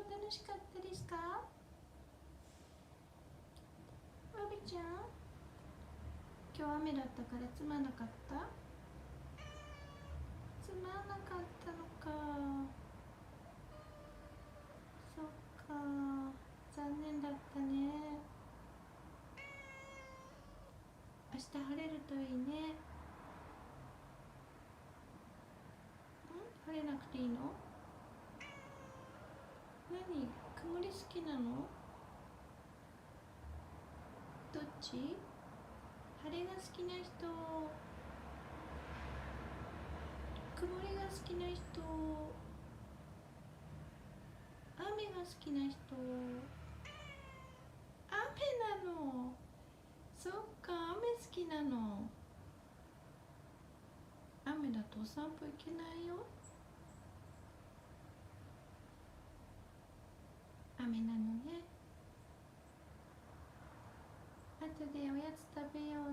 楽しかったですか？ロビちゃん、今日雨だったからつまなかった？つまんなかったのか。そっか、残念だったね。明日晴れるといいね。晴れなくていいの？何、曇り好きなの？どっち？晴れが好きな人、曇りが好きな人、雨が好きな人。雨なの？そっか、雨好きなの。雨だとお散歩行けないよ。雨なのね。後でおやつ食べよう